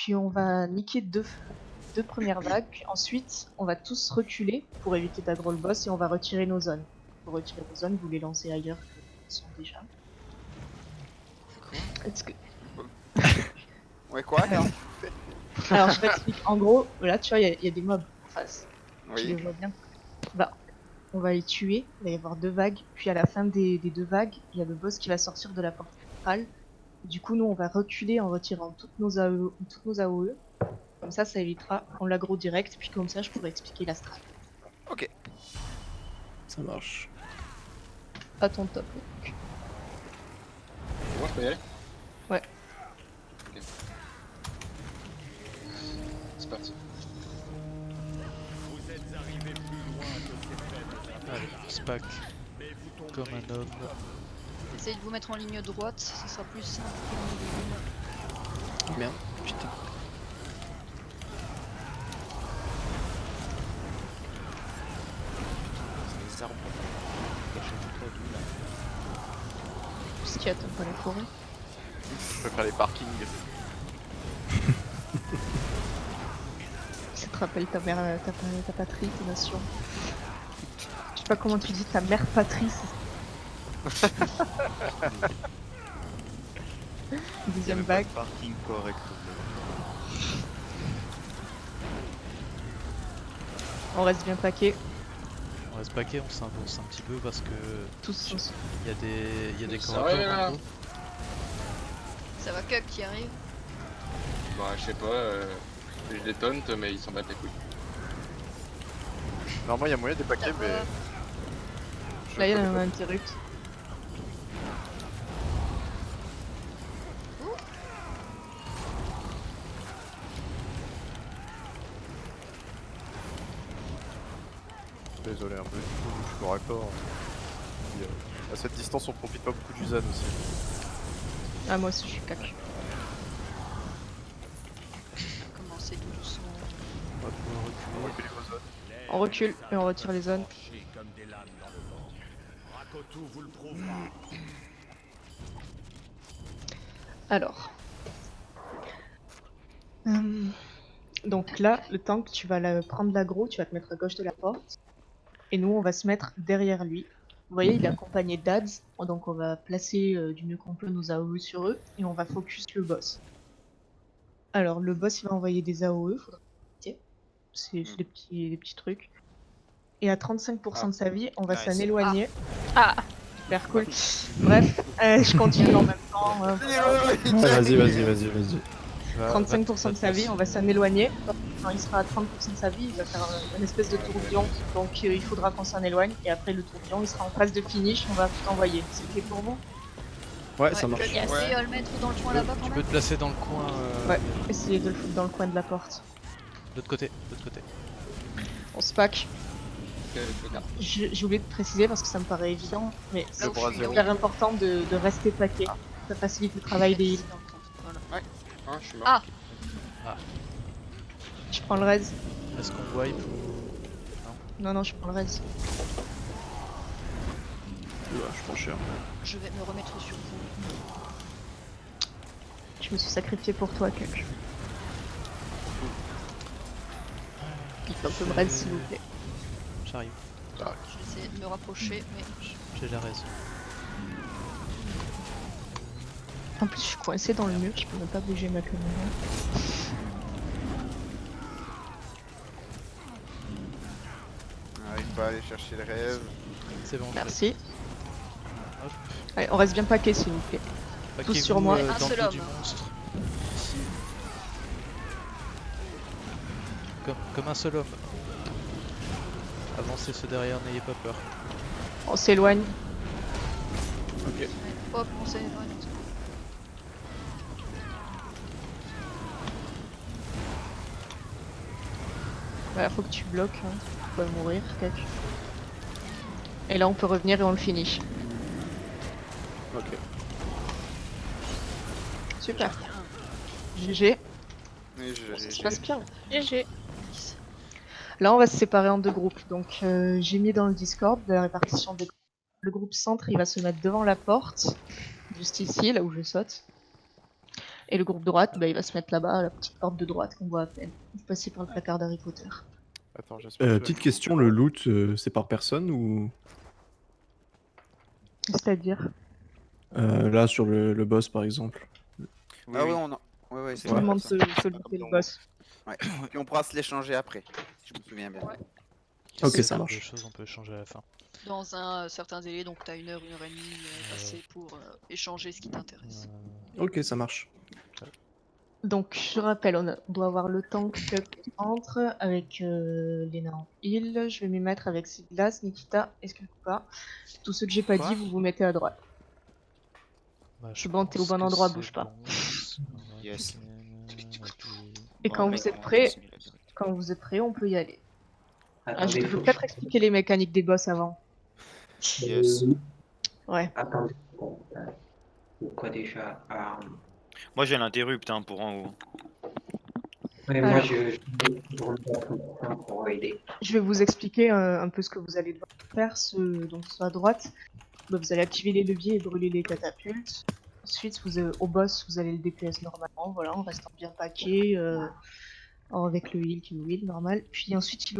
puis on va niquer deux premières vagues, puis ensuite on va tous reculer pour éviter d'aggro le boss et on va retirer nos zones. Pour retirer vos zones, vous les lancez ailleurs que sont déjà. Est-ce que... Ouais, quoi? Alors je t'explique. En gros, là tu vois, il y a des mobs en face. Tu les Oui. vois bien. Bah, on va les tuer, il va y avoir 2 vagues, puis à la fin des 2 vagues, il y a le boss qui va sortir de la porte centrale. Du coup, nous on va reculer en retirant toutes nos AOE. Comme ça évitera qu'on l'aggro direct, puis comme ça je pourrais expliquer la strat. Ok. Ça marche. À ton top. Moi, je peux y aller? Ouais. Ok. C'est parti. Allez, spack. Comme un homme. Essayez de vous mettre en ligne droite, ce sera plus simple. Oh merde, putain. C'est les arbres. Cachez-toi, là. Ce qui attend pas la forêt. Je peux faire les parkings. Ça te rappelle ta mère, ta patrie, ta nation. Je sais pas comment tu dis ta mère patrie. Deuxième vague. Parking correct. On reste bien paquet. On reste paquet, on s'avance un petit peu parce que Tous. il y a des Ça corps va, à corps là. en gros. Ça va Cuck qui arrive. Bah, je sais pas, je les taunte, mais ils s'en battent les couilles. Normalement, il y a moyen de paquets, Ça mais. va. je Là, il y connais en a pas. un interrupt. Désolé un peu, du coup, je suis au raccord. Puis, à cette distance, on profite pas beaucoup du ZAN aussi. Ah, moi aussi, je suis cac. Commencez tout doucement. On va pouvoir On reculer. recule vos zones. On recule et on retire les zones. Alors. Donc là, le tank, tu vas prendre l'aggro, tu vas te mettre à gauche de la porte. Et nous, on va se mettre derrière lui. Vous voyez, il est accompagné d'Ads. Donc on va placer du mieux qu'on peut nos AOE sur eux. Et on va focus le boss. Alors, le boss, il va envoyer des AOE. Faudra éviter. C'est des petits trucs. Et à 35% de sa vie, on va s'en éloigner. Ah, super cool. Bref, je continue en même temps. Vas-y, vas-y, vas-y, vas-y. 35% de sa vie, on va s'en éloigner. Quand il sera à 30% de sa vie, il va faire une espèce de tourbillon. Donc il faudra qu'on s'en éloigne. Et après le tourbillon, il sera en phase de finish. On va tout envoyer. C'est ok pour vous? Ouais, ça marche. Cuck, essayez à le mettre dans le coin là-bas quand Tu peux même. te placer dans le coin. Ouais, essayez de le foutre dans le coin de la porte. De l'autre côté, de l'autre côté. On se pack. Ok, je regarde. J'ai oublié de préciser parce que ça me paraît évident, mais c'est Là où je suis, hyper important de rester paqué. Ça facilite le travail des heals. Voilà. Ah, je suis mort. Ah. Je prends le res. Est-ce qu'on wipe ou. Non, je prends le res. Oula, je prends cher. Je vais me remettre sur vous. Je me suis sacrifié pour toi, Cuck. Un peu de res, s'il vous plaît. J'arrive, Je vais essayer de me rapprocher, mais j'ai la raison. En plus, je suis coincé dans le mur, je peux même pas bouger ma caméra. On n'arrive pas à aller chercher le rêve. C'est bon. Merci. Hop. Allez, on reste bien paqué, s'il vous plaît. Paquez-vous, sur moi. Un dans le seul dos homme. du monstre. Ici. Comme un seul homme. Avancez ceux derrière, n'ayez pas peur. On s'éloigne. Ok. hop, on s'éloigne. Voilà, faut que tu bloques. Hein. Tu vas mourir, Cuck. Et là, on peut revenir et on le finit. Ok. Super. GG. Et Ça se passe bien. GG. Là, on va se séparer en 2 groupes. Donc, j'ai mis dans le Discord la répartition des groupes. Le groupe centre, il va se mettre devant la porte, juste ici, là où je saute. Et le groupe droite, bah, il va se mettre là-bas, à la petite porte de droite qu'on voit à peine. Vous passez par le placard d'Harry Potter. Attends, j'espère que Petite question, le loot, c'est par personne ou... C'est-à-dire, Là, sur le boss, par exemple. Ah ouais, on a... Ouais, c'est tout le vrai, monde ça. se looter le boss. Ouais. Puis on pourra se l'échanger après, si je me souviens bien. Ouais. Ok, C'est ça le marche. genre de choses on peut échanger à la fin. Dans un certain délai, donc t'as 1 heure, 1 heure et demie passé pour échanger ce qui t'intéresse. Ok, ça marche. Donc, je rappelle, on doit avoir le tank qui entre avec Lena en heal. Je vais m'y mettre avec Siglas, Nikita, pas. Tous ceux que j'ai pas Quoi dit, vous vous mettez à droite. Bah, C'est bon, t'es au bon endroit, bouge pas. Yes. Et Bon, quand mec, vous êtes on va prêts, continuer la durée. on peut y aller. Ah, je Attendez, peux peut-être expliquer les mécaniques des boss avant. Yes. Ouais. Attendez, bon, quoi déjà Moi j'ai l'interrupt hein, pour en haut. ouais, moi, je remets pour aider. Je vais vous expliquer un peu ce que vous allez devoir faire. Donc, sur la droite, bah, vous allez activer les leviers et brûler les catapultes. Ensuite, au boss, vous allez le DPS normalement, voilà, en restant bien paqué, avec le heal qui nous heal, normal. Puis ensuite, il y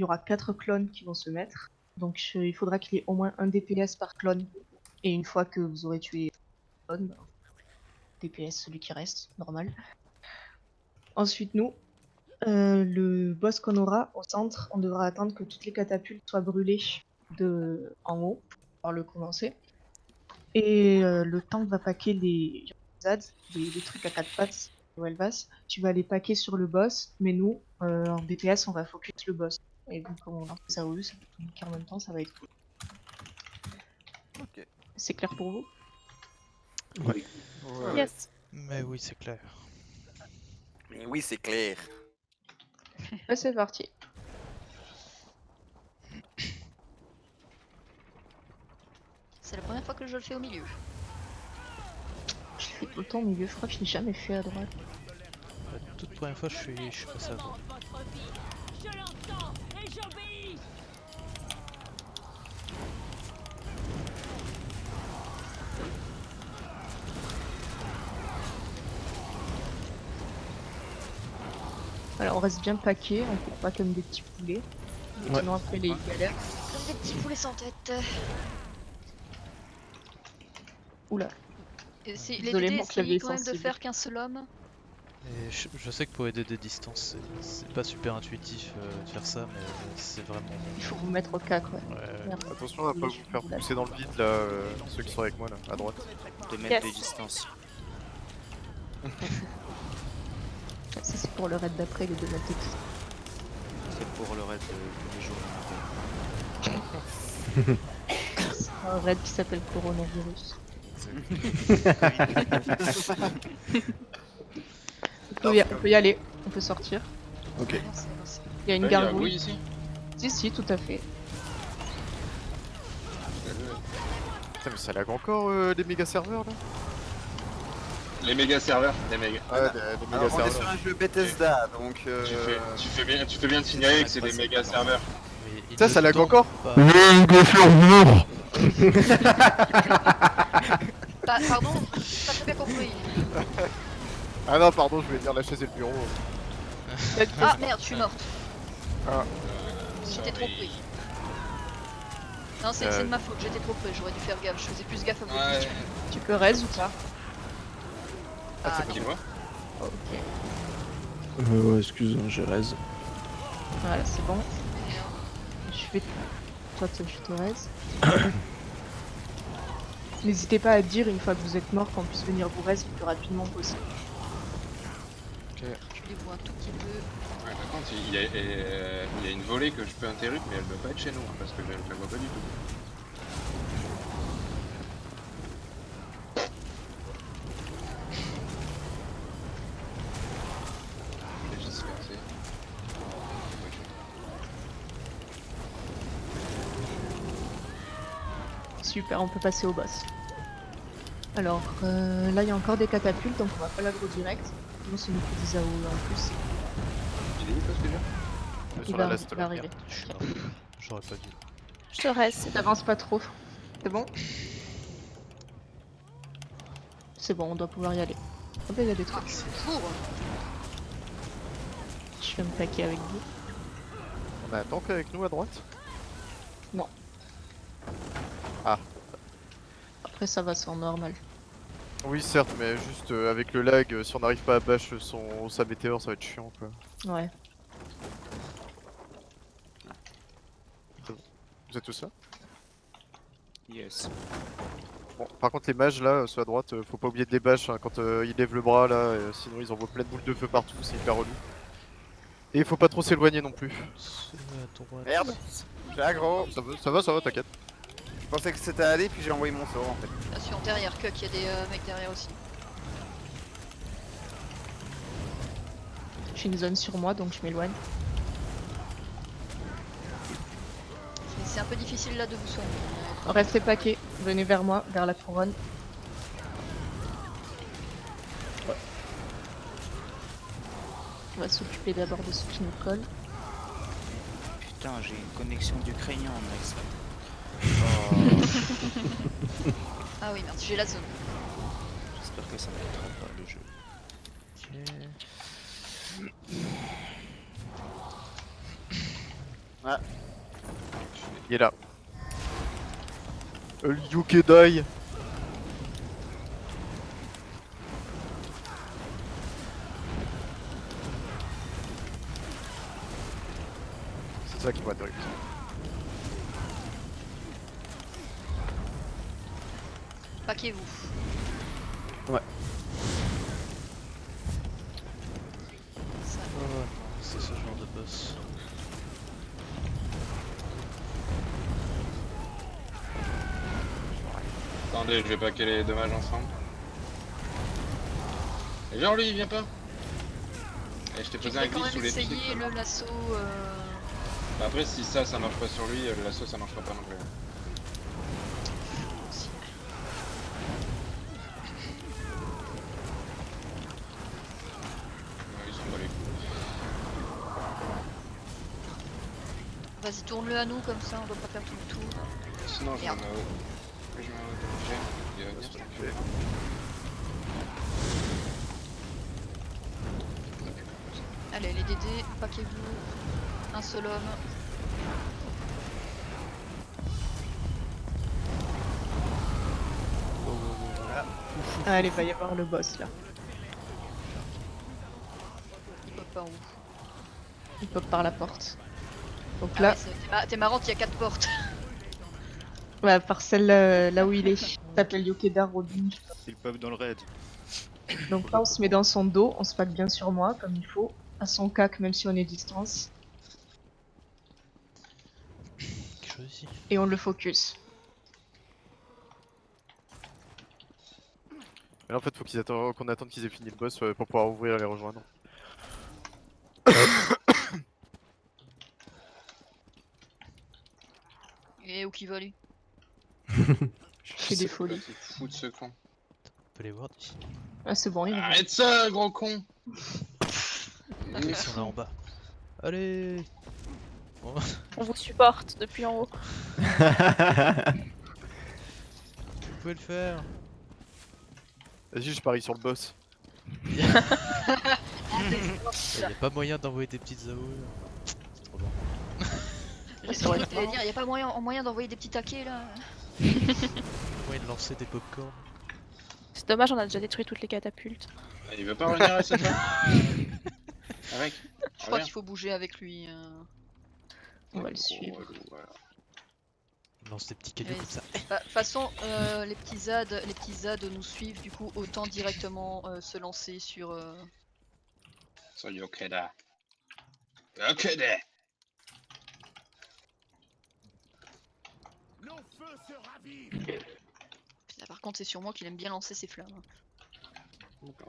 aura 4 clones qui vont se mettre. Donc, il faudra qu'il y ait au moins un DPS par clone. Et une fois que vous aurez tué le clone, bah, DPS celui qui reste, normal. Ensuite, nous, le boss qu'on aura au centre, on devra attendre que toutes les catapultes soient brûlées en haut pour pouvoir le commencer. Et le tank va paquer les ZAD, les trucs à 4 pattes, où elle passe. Tu vas les paquer sur le boss, mais nous, en DPS, on va focus le boss. Et donc, comme on a fait ça au lieu, ça peut tout niquer en même temps, ça va être cool. Ok. C'est clair pour vous? Ouais. Yes. Mais oui, c'est clair. Mais oui, c'est clair. Bah, c'est parti. C'est la première fois que je le fais au milieu. Je fais tout le temps au milieu, je crois que je l'ai jamais fait à droite. La toute première fois, je suis passé à droite. Alors on reste bien paqué, on court pas comme des petits poulets. Ouais. Sinon après les galères. Comme des petits poulets sans tête. Oula. Et Désolé, l'idée mon clavier c'est est quand même de sensible. faire qu'un seul homme. Et je sais que pour aider des distances, c'est pas super intuitif de faire ça, mais c'est vraiment. Il faut vous mettre au cac, ouais. Ouais, Merde. Attention à pas vous faire pousser dans le vide là, ceux qui sont avec moi là, à droite. 2 mètres Yes. de distance. Ça c'est pour le raid d'après, les 2 mètres de distance. C'est pour le raid de les jours. C'est un raid qui s'appelle coronavirus. On peut y aller, on peut sortir. Ok. Avancez, avancez. Il y a une Ouais, il y a un gargouille. bruit ici. Si, tout à fait. Putain mais ça lag encore les méga serveurs là. Les méga serveurs, les méga. Ouais, les méga Alors, on est sur serveurs. un jeu Bethesda, donc... Tu fais bien de signaler que c'est des méga serveurs. Mais il Ça, ne ça lag tente encore pas. Pardon, t'as très bien compris. Ah non pardon, je voulais dire la chaise et le bureau. Ah merde, je suis morte. Ah. J'étais trop près. Non, c'est de ma faute, j'étais trop près, j'aurais dû faire gaffe, je faisais plus gaffe à votre Ouais. question. Tu peux raise ou pas? Ah, c'est non. Qui voit? Ok. Ouais, excuse, j'ai raise. Voilà, c'est bon. Je vais... Toi, je te raise. N'hésitez pas à dire une fois que vous êtes mort qu'on puisse venir vous raise le plus rapidement possible. Je les vois un tout petit peu. Ouais, par contre, il y a une volée que je peux interrompre, mais elle doit pas être chez nous, hein, parce que je la vois pas du tout. Je vais disperser. Super, on peut passer au boss. Alors, là il y a encore des catapultes, donc on va pas l'aggro direct. Sinon c'est nous qui des AOE en plus. Il est où parce que j'ai Il Sur va, la last il va là. arriver. Je suis mort. J'aurais pas dû. Je te reste, t'avances pas trop. C'est bon? C'est bon, on doit pouvoir y aller. Oh bah il y a des Ah, trucs. bonjour. Je vais me plaquer avec vous. On a un tank avec nous à droite? Après ça va, c'est en normal. Oui, certes, mais juste avec le lag, si on n'arrive pas à bash sa météore, ça va être chiant quoi. Ouais. Vous êtes tous là? Yes. Bon, par contre, les mages là, sur la droite, faut pas oublier de les bash hein, quand ils lèvent le bras là, sinon ils envoient plein de boules de feu partout, c'est hyper relou. Et il faut pas trop s'éloigner non plus. C'est à droite. Merde, j'ai aggro. Ça va, t'inquiète. Je pensais que c'était allé, puis j'ai envoyé mon sort en fait. Attention derrière, Cuck, il y a des mecs derrière aussi. J'ai une zone sur moi donc je m'éloigne. C'est un peu difficile là de vous soigner. Restez paquets, venez vers moi, vers la couronne. On va s'occuper d'abord de ceux qui nous collent. Putain, j'ai une connexion d'ukrainien, Max. Ah oui, merde, j'ai la zone. J'espère que ça ne m'arrêtera pas le jeu. Il est là. Yukedai. C'est ça qui m'a terrible. Paquez-vous. Ouais. Ça. Oh non, c'est ce genre de boss. Attendez, je vais paquer les dommages ensemble. Et genre lui, il vient pas. Et je t'ai Tu posé un peux quand glitch sous même les pieds. essayer le lasso. Bah après, si ça marche pas sur lui, l'assaut ça marchera pas non plus. Ouais, ils sont pas les coups. Vas-y, tourne-le à nous comme ça, on doit pas faire tout le tour. Sinon, je me Merde. mets au. Je me mets au gène. Il va venir, je t'en prie. Allez, les DD, paquez-vous. Un seul homme. Allez, va y avoir le boss là. Il pop par où? Il pop par la porte. Donc Ah là, ouais, t'es marrante, il y a 4 portes. ouais, par celle là où il est. Ça s'appelle Yokeda Rodin. Il pop dans le raid. Donc là, on se met dans son dos, on se pack bien sur moi comme il faut. À son cac, même si on est distance. Quelque chose ici. Et on le focus. Mais là, en fait, faut qu'on attende qu'ils aient fini le boss pour pouvoir ouvrir et les rejoindre. Et où qui va lui? Je fais des folies. Tu te fous de ce con. On peut les voir d'ici. Ah, c'est bon, il revient. Arrête ça, gros con! Ils sont là en bas. Allez. Bon. On vous supporte depuis en haut. Vous pouvez le faire. Vas-y, je parie sur le boss. Y a pas moyen d'envoyer des petites AOE. C'est trop bon. Je crois que t'allais dire, y a pas moyen d'envoyer des petits taquets là. Moyen de lancer des popcorn. C'est dommage, on a déjà détruit toutes les catapultes. Il veut pas revenir à cette fois? Avec. Je crois qu'il faut bouger avec lui. On va le suivre. On lance des petits cailloux Allez, comme ça. De toute façon, les petits ZAD nous suivent, du coup, autant directement se lancer sur. Sur Yokeda. Yokeda! Là, par contre, c'est sur moi qu'il aime bien lancer ses flammes.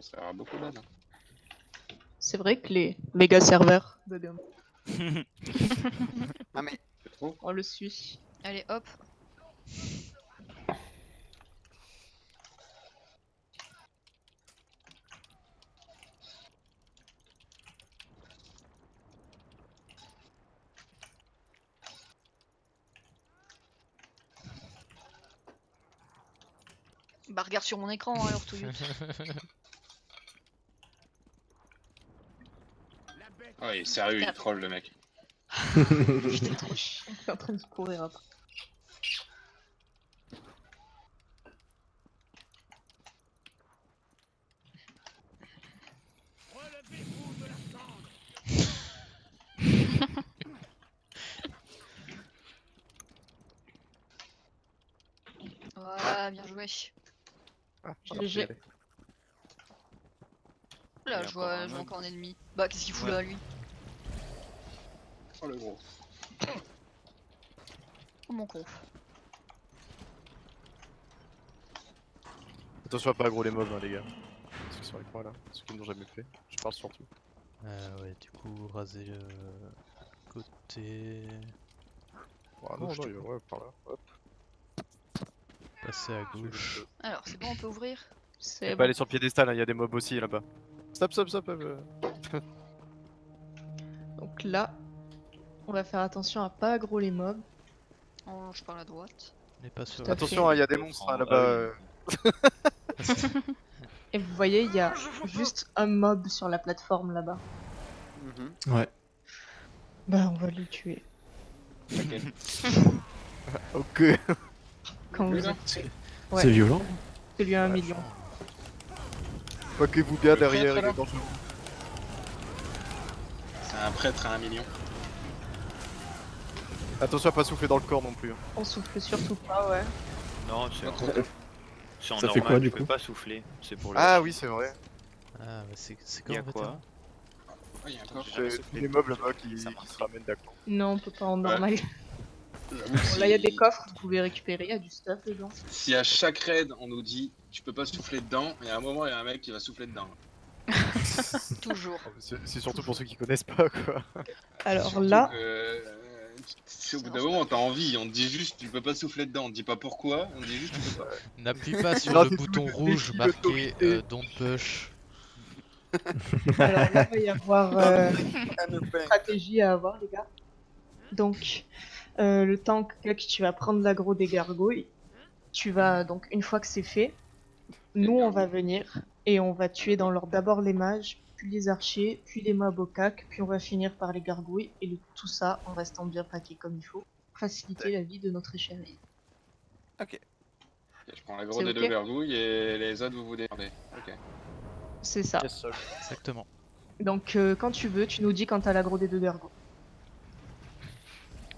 Ça sert beaucoup d'aide. C'est vrai que les méga serveurs de Gum, Ah mais on le suit. Allez, hop. Bah regarde sur mon écran alors tout de suite. Oh, il est sérieux, il troll le mec. J'étais trop chiant, t'es en train de courir après. Voilà, bien joué. Ah, GG. Là, Il y a je vois encore un encore un ennemi. Bah, qu'est-ce qu'il fout là, lui? Oh le gros. Oh mon conf. Attention à pas aggro les mobs, hein, les gars. Ceux qui sont avec moi là, ceux qui n'ont jamais fait. Je parle surtout. Ouais, du coup, raser le côté. Ah non, Gauche, non, du coup. ouais, par là. Hop. Passer à gauche. Alors, c'est bon, on peut ouvrir? C'est Pas bon. aller sur le piédestal, il y a des mobs aussi là-bas. Stop, stop, stop. Donc là, on va faire attention à pas aggro les mobs. Oh, je parle à droite. Mais pas sur Tout la à fait. Attention, il y a des monstres hein, là-bas. Et vous voyez, il y a juste un mob sur la plateforme là-bas. Ouais. Bah, on va le tuer. Ok. Quand vous Celui-là êtes... Ouais. C'est violent. Celui à 1 million. Paquez-vous bien Le derrière, prêtre, il est alors dangereux. C'est un prêtre à 1 million. Attention à pas souffler dans le corps non plus. hein. On souffle surtout pas, ouais. Non, c'est en Ça fait normal, quoi, du je peux coup pas souffler. C'est pour le. Ah oui, c'est vrai. Ah, bah c'est Il y comme a en fait. quoi? Oh, il y a un coffre. C'est tous les mobs là-bas qui se ramènent d'accord. Non, on peut pas en normal. J'avoue que Bon, là, il y a des coffres, vous pouvez récupérer, il y a du stuff dedans. Si à chaque raid on nous dit tu peux pas souffler dedans, et à un moment il y a un mec qui va souffler dedans. Toujours. C'est surtout pour ceux qui connaissent pas quoi. Alors Surtout là, que, si au bout d'un moment t'as envie, on te dit juste tu peux pas souffler dedans, on te dit pas pourquoi, on te dit juste tu peux pas. N'appuie pas sur Non, le c'est bouton tout rouge défi marqué d'autorité. Don't push. alors là, il va y avoir une stratégie à avoir, les gars. Donc, le temps que tu vas prendre l'aggro des gargouilles, tu vas, donc, une fois que c'est fait, nous, on va venir et on va tuer dans l'ordre d'abord les mages, puis les archers, puis les mobs au cac, puis on va finir par les gargouilles, et tout ça en restant bien paqué comme il faut, pour faciliter la vie de notre chérie. Ok, je prends la C'est grosse des ok deux gargouilles et les autres vous vous démerdez. Ok. C'est ça. Exactement. Donc, quand tu veux, tu nous dis quand t'as l'aggro des deux gargouilles.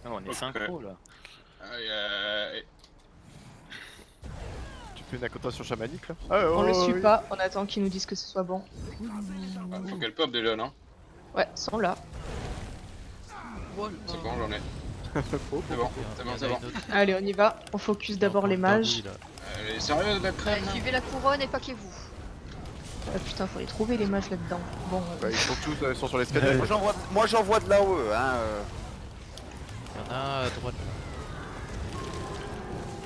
Ah, on est Ok. synchro là. Tu fais une incantation chamanique là. Ah, On le oh, suit oui. pas, on attend qu'ils nous disent que ce soit bon. Faut qu'elle pop déjà, non? Ouais, ils sont là. C'est bon, j'en ai. Faux. C'est bon, Il y c'est en bon, a c'est bon. une autre. Allez, on y va. On focus d'abord les mages. Gargouille, là. Elle est sérieuse la crème Allez, là suivez la couronne et paquez-vous. Ah putain, faut les trouver les mages là-dedans. Bon, Bah, ils sont tous ils sont sur l'escalier. Ouais. Moi j'en vois de là-haut, hein. Il y en a un à droite là.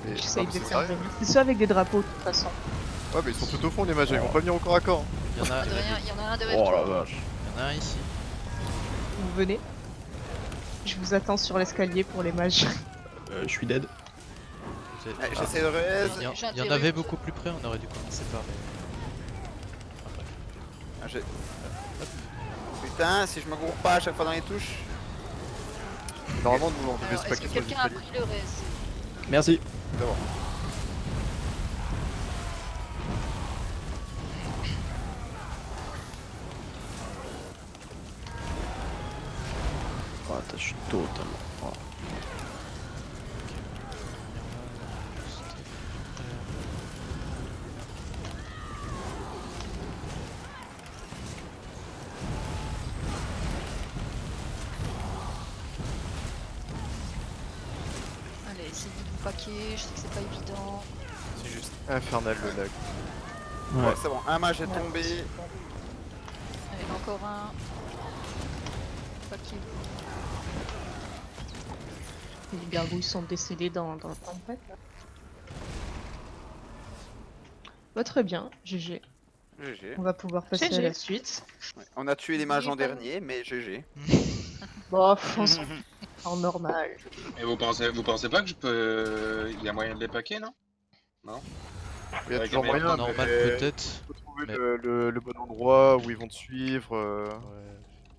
Mais- j'essaye non, de mais c'est faire sérieux. venir. C'est ceux avec des drapeaux de toute façon. Ouais, mais ils sont tout au fond les mages, ils vont pas venir au corps à corps. hein. Il y en a, De rien, il y en a un derrière Oh la toi. vache. il y en a un ici. Vous venez. Je vous attends sur l'escalier pour les mages. Je suis dead. Vous êtes- Ouais, J'essaie de raise. Il y en- J'ai un il y en théorie. avait beaucoup plus près, on aurait dû commencer par les. Putain, si je me gourre pas à chaque fois dans les touches. Normalement, nous on devait Alors, se est-ce paquer que sur les quelqu'un a escaliers. pris le res? Merci. Oh, attends, je suis totalement. Oh. Allez, essayez de vous paquer, je sais que c'est pas évident. C'est juste infernal le lag. Ouais. Ouais, c'est bon, un mage est tombé. Allez, encore un. Paquez-vous. Les gargouilles sont décédés dans la tempête. Là. Bah, très bien, GG. GG. On va pouvoir passer à GG. la suite. Ouais. On a tué les mages en N'oubliez pas- dernier, mais GG. Bon, en normal. Et vous pensez pas que je peux. Il y a moyen de les paquer, non? Non? Il y a Avec toujours la meilleure moyen, Normal mais peut-être. faut trouver mais- le bon endroit où ils vont te suivre.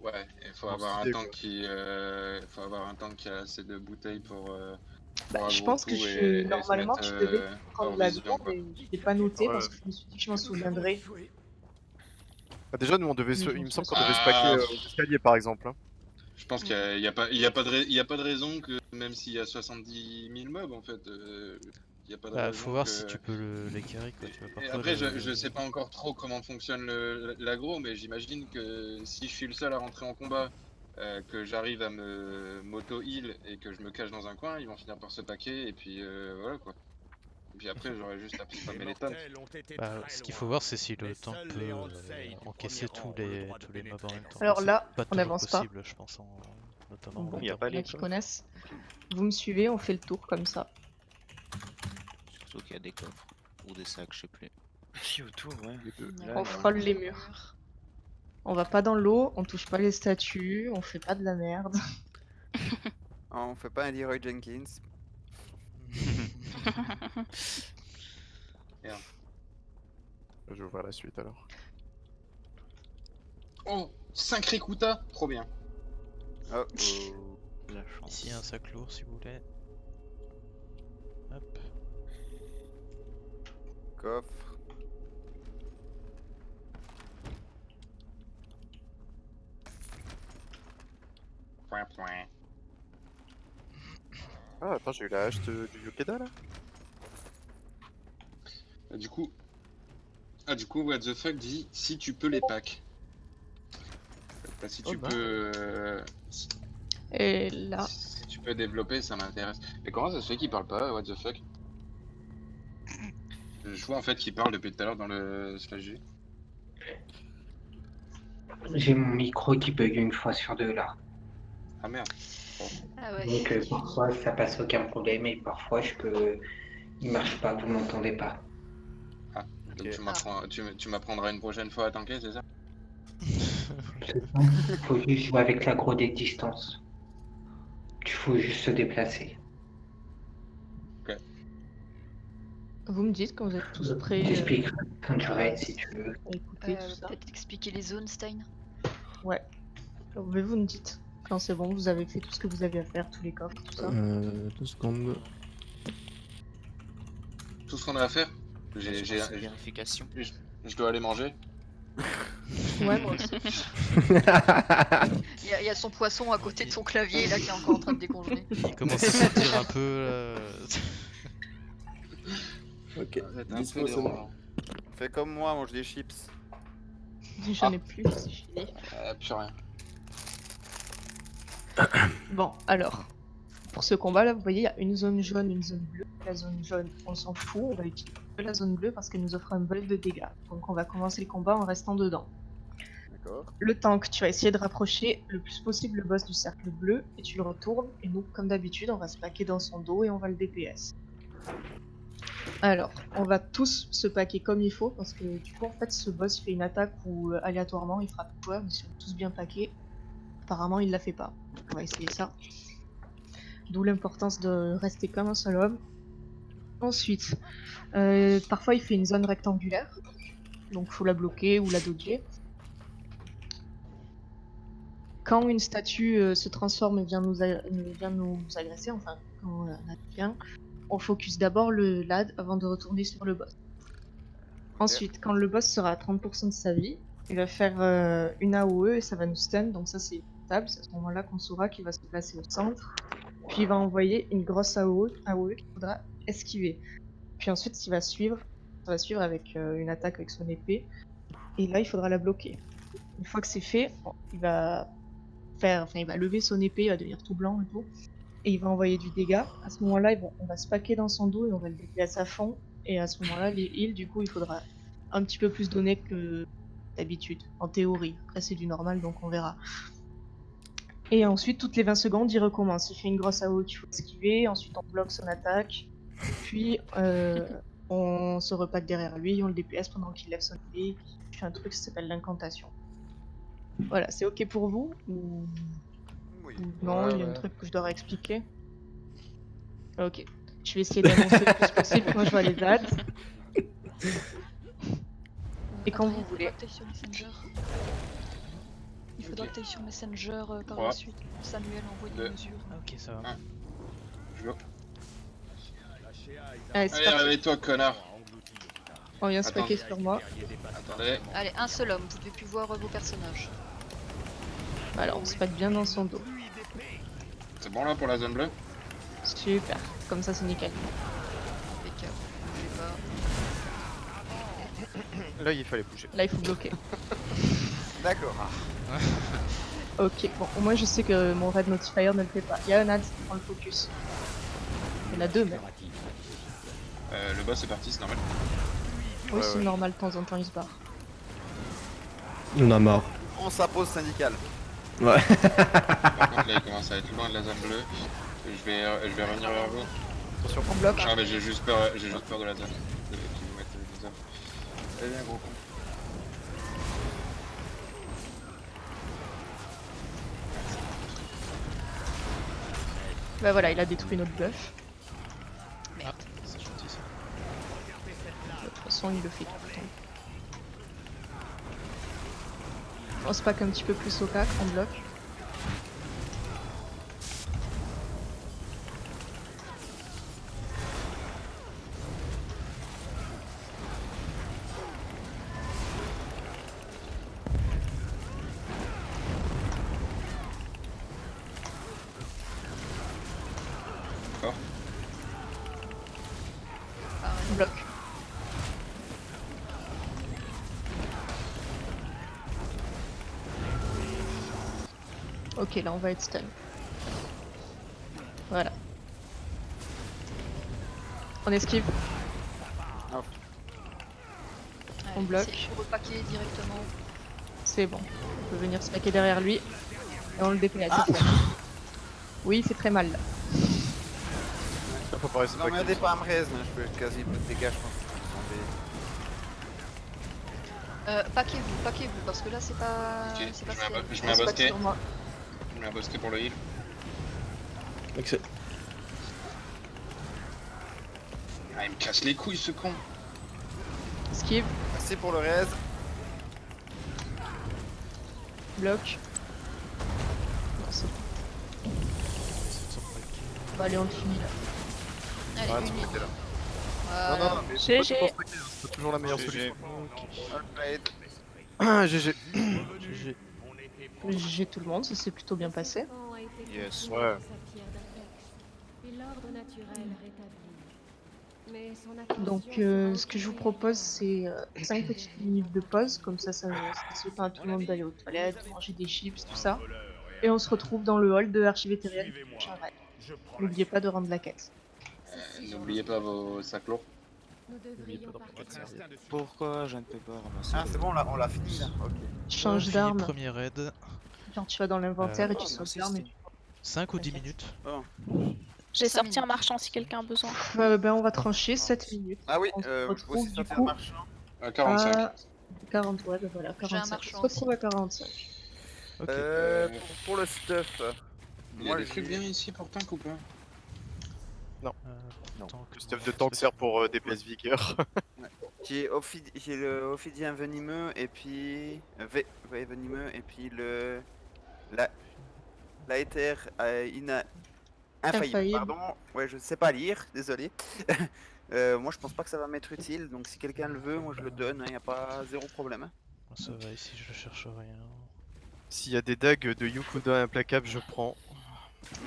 Ouais. Ouais, il faut avoir un tank qui a assez de bouteilles pour. Bah, je gros pense que coup et se normalement mettre, tu devais prendre hors la vision, grande quoi. et je l'ai pas noté Ouais. parce que je me suis dit que je m'en souviendrai. Bah, déjà, nous, on devait Mais je il m'en me semble souviens. qu'on devait se paquer Ah, aux escaliers, par exemple. Hein. Je pense qu'il y a pas de raison que même s'il y a 70 000 mobs en fait, il y a pas de Bah, raison faut voir que. si tu peux les carry quoi. Tu vois, Et parfois après, je sais pas encore trop comment fonctionne l'aggro, mais j'imagine que si je suis le seul à rentrer en combat, que j'arrive à me m'auto-heal et que je me cache dans un coin, ils vont finir par se paquer et puis voilà quoi. Et puis après, j'aurais juste à spammer les tanks. Bah, ce qu'il faut voir, c'est si le tank peut encaisser tous les mobs en même temps. Alors C'est là, pas on toujours n'avance pas. possible, je pense, notamment Bon, en Il y a longtemps. pas il y en a les qui coffres. connaissent. Vous me suivez, on fait le tour comme ça. Surtout qu'il y a des coffres. Ou des sacs, je sais plus. Si, autour, ouais. On frôle les murs. On va pas dans l'eau, on touche pas les statues, on fait pas de la merde. On fait pas un Leroy Jenkins. Je vais ouvrir la suite alors. Oh, 5 Rikuta, trop bien. Oh, La chance. Ici, un sac lourd si vous voulez. Hop. coffre. Point, point. Ah, attends, j'ai eu la hache du Yokeda là. Du coup, what the fuck dit si tu peux les packs. Bah, si tu peux. Et là, Si tu peux développer, ça m'intéresse. Mais comment ça se fait qu'il parle pas, what the fuck? Je vois en fait qu'il parle depuis tout à l'heure dans le slash G. J'ai mon micro qui bug une fois sur deux là. Ah merde. Ah ouais. Donc parfois ça passe aucun problème et parfois il marche pas, vous m'entendez pas. Donc Ok. tu m'apprendras une prochaine fois à tanker, c'est ça? Faut juste jouer avec l'aggro des distances. Il faut juste se déplacer. vous me dites quand vous êtes tous prêts J'expliquerai fin de durée si tu veux. à écouter tout ça. Peut-être expliquer les zones, Stein. Ouais. Alors, mais vous me dites quand c'est bon, vous avez fait tout ce que vous aviez à faire, tous les coffres, tout ça. 2 secondes. Tout ce qu'on a à faire? Vérification. Je dois aller manger. Ouais, moi aussi. Il y a son poisson à côté de son clavier là qui est encore en train de décongeler. Il commence à sentir un peu là. Ok. C'est un Dispo, peu c'est bon. dérangeant. Fais comme moi, mange des chips. J'en ai plus, c'est fini. Plus rien. Bon, alors, pour ce combat là, vous voyez, il y a une zone jaune, une zone bleue. La zone jaune, on s'en fout, on va utiliser que la zone bleue parce qu'elle nous offre un bol de dégâts. Donc on va commencer le combat en restant dedans. D'accord. Le tank, tu vas essayer de rapprocher le plus possible le boss du cercle bleu et tu le retournes. Et nous, comme d'habitude, on va se paquer dans son dos et on va le DPS. Alors, on va tous se paquer comme il faut parce que du coup, en fait, ce boss fait une attaque où aléatoirement il frappe le joueur, mais si on est tous bien paqués, apparemment il la fait pas. On va essayer ça. D'où l'importance de rester comme un seul homme. Ensuite, parfois il fait une zone rectangulaire, donc faut la bloquer ou la dodger. Quand une statue se transforme et vient nous agresser, enfin quand on a bien, on focus d'abord le LAD avant de retourner sur le boss. Ensuite, quand le boss sera à 30% de sa vie, il va faire une AOE et ça va nous stun, donc ça c'est stable, c'est à ce moment-là qu'on saura qu'il va se placer au centre. Puis il va envoyer une grosse AOE qu'il faudra esquiver. Puis ensuite, ça va suivre avec une attaque avec son épée. Et là, il faudra la bloquer. Une fois que c'est fait, il va lever son épée, il va devenir tout blanc et tout. Et il va envoyer du dégât. À ce moment-là, on va se paquer dans son dos et on va le déplacer à fond. Et à ce moment-là, les heals, du coup, il faudra un petit peu plus donner que d'habitude, en théorie. Après, c'est du normal, donc on verra. Et ensuite, toutes les 20 secondes, il recommence. Il fait une grosse AOE qu'il faut esquiver, ensuite on bloque son attaque, puis on se repaque derrière lui, on le DPS pendant qu'il lève son épée, il fait un truc qui s'appelle l'incantation. Voilà, c'est ok pour vous ou non, Ouais, il y a un ouais. truc que je dois réexpliquer. Ok, je vais essayer d'avancer le plus possible, moi je vois les dates. Et quand vous voulez. Sur Messenger. Il faudra que tu ailles sur Messenger par Trois. la suite. Samuel envoie des Deux. mesures. Ah, ok, ça va. Ah. Je go. Allez, c'est Allez, parti. réveille-toi, connard. On vient se Attends. paquer sur moi. Attendez. Allez, un seul homme, vous devez plus voir vos personnages. Alors, on se paque bien dans son dos. C'est bon là pour la zone bleue? Super. Comme ça, c'est nickel. Impeccable. Bougez pas. Là, il fallait bouger. Là, il faut bloquer. D'accord. Ok, bon, au moins je sais que mon raid notifier ne le fait pas. Il y a un ad qui prend le focus. Il y en a deux même. Le boss est parti, c'est normal. Oui, c'est normal, de temps en temps il se barre. On a marre. On s'impose syndical. Ouais. Par contre là il commence à être loin de la zone bleue. Je vais revenir vers vous. Attention. On bloque. Ah mais j'ai juste peur de la zone. Qu'ils nous mettent des zones. Allez viens gros con. Bah voilà, il a détruit notre buff. Ah, c'est gentil ça. De toute façon, il le fait tout le temps. On se pack un petit peu plus au cac, on bloque. On bloque. Ok, là on va être stun. Voilà. On esquive. Allez, On bloque. essayez de repaquer directement. C'est bon. On peut venir se paquer derrière lui. Et on le déplace. Oui, il fait très mal là. Faut pas rester Non, mais paqué. pas à Mrez, je peux quasi pas de dégâts, je pense. Paquez-vous, parce que là c'est pas. Ok, c'est pas je si- mets un On se pack bosquet. sur moi. Je mets un bosquet pour le heal. Excellent. Ah il me casse les couilles ce con. Esquive, Merci pour le raise. bloque. Non, c'est bon. Bah, allez, on le finit là. Allez, Ouais, une tu ligne. peux là. Voilà. Non, mais faut pas GG. tout paquer, hein, c'est toujours la meilleure GG. solution. Alright. GG. GG. GG tout le monde, ça s'est plutôt bien passé. Yes. Ouais. Donc, ce que je vous propose, c'est 5 petites minutes de pause, comme ça laisse le temps à tout le monde d'aller aux toilettes, manger des chips, tout ça. Et on se retrouve dans le hall de Archivétérienne pour le prochain raid. N'oubliez pas de rendre la quête. N'oubliez pas vos sacs lourds. Pourquoi je ne peux pas ramasser Ah, c'est bon, on l'a fini là. Ok. Change Fini d'arme, Premier raid. genre tu vas dans l'inventaire et tu Oh, sauvegardes. merci, 5 ou 10 T'inquiète. minutes. J'ai 5 sorti un minutes. marchand si quelqu'un a besoin. Ben, on va trancher 7 minutes. Ah oui, On se vous retrouve aussi du sortir coup marchand. 45. à 40, ouais, ben voilà, J'ai un 45. On marchand se retrouve à 45. Ok. Pour le stuff. Il y a des trucs bien ici pour tank ou pas? Non. Tant que Le stuff vous de faites tank ce sert pour DPS Vigor. J'ai le Ophidien venimeux et puis. Ouais, venimeux et puis le. La Ether infaillible. Infaillible. Pardon, ouais, je sais pas lire, désolé. Moi, je pense pas que ça va m'être utile, donc si quelqu'un le veut, moi je le donne, y a pas zéro problème. Bon, ça va, ici je cherche rien. S'il y a des dagues de Yukuda implacable, je prends.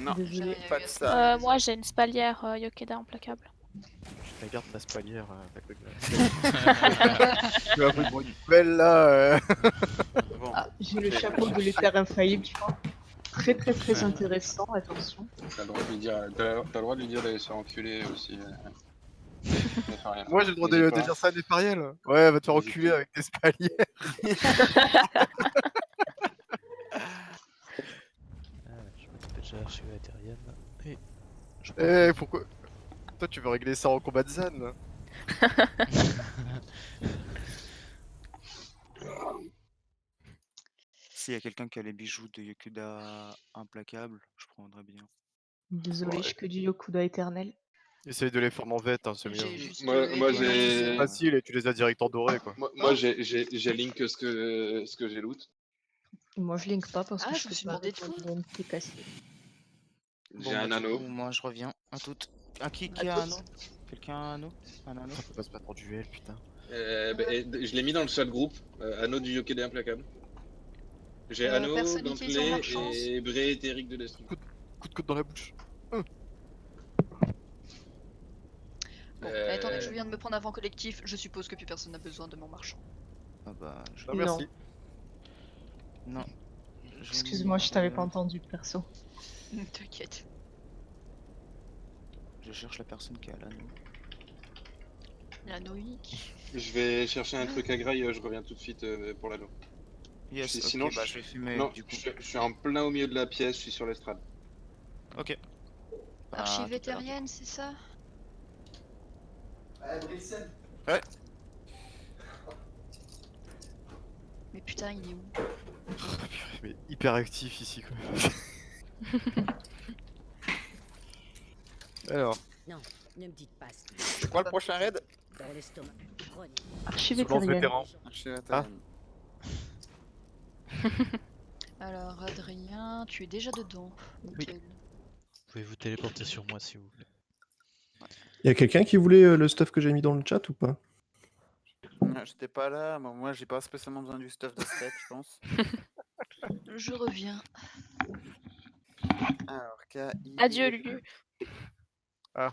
Non, Désolé. pas de ça. Moi j'ai une spalière Yokeda implacable. Je la garde la spalière. Tu vas avoir une belle là. Bon, Ah, j'ai le chapeau de l'éther infaillible, je crois. Très très très intéressant, attention. T'as le droit de lui dire, t'as le droit de lui dire d'aller se faire enculer aussi. Moi j'ai le droit de N'hésite pas. dire ça à Nefariel. Ouais, va te faire N'hésite reculer pas. avec tes spalières. Je m'occupe déjà Archivétérienne. Et je Eh, pourquoi toi tu veux régler ça en combat de Zan? S'il y a quelqu'un qui a les bijoux de Yokuda implacable, je prendrais bien. Désolé, Ouais. je suis que du Yokuda éternel. Essaye de les former en vête, hein, c'est mieux. J'ai juste Moi, le j'ai- C'est facile et tu les as direct en doré quoi. Moi j'ai link ce que j'ai loot. Moi je link pas parce que Ah, je je me sais suis pas demandé de fou. répondre à une qui est cassée. J'ai un anneau. Moi je reviens. Un tout. Ah, qui À a un tous. anneau? Quelqu'un a un anneau? Un anneau? On peut pas se battre en duel, putain. Je l'ai mis dans le chat groupe. Anneau du Yokedai implacable. J'ai anneau, personne utilise son Gantelet marchand. et Bré et Eric de Destru. Coup de côte dans la bouche. Bon, étant donné que je viens de me prendre avant collectif, je suppose que plus personne n'a besoin de mon marchand. Ah bah, je... Ah, merci. Non. J'ai Excuse-moi, mis, je t'avais pas entendu perso. T'inquiète. Je cherche la personne qui a l'anneau. L'anoïque. Je vais chercher un truc à graille, je reviens tout de suite pour l'anneau. Yes, ok, Sinon, bah je vais fumer non, du coup. je suis en plein au milieu de la pièce, je suis sur l'estrade. Ok. Bah, Archivétérienne, c'est ça? Ouais. Mais putain, il est où? Mais hyper actif ici quand même. Alors, Non, ne me dites pas ce que C'est quoi le prochain raid? dans l'estomac. Prenez. Archivétérienne. vétéran. Archivétérienne. Alors, Adrien, tu es déjà dedans. Nickel. Pouvez-vous téléporter sur moi si vous voulez. Y a quelqu'un qui voulait le stuff que j'ai mis dans le chat ou pas? J'étais pas là, moi j'ai pas spécialement besoin du stuff de step, je pense. Je reviens. Alors, K.I. Adieu, Lulu. Ah,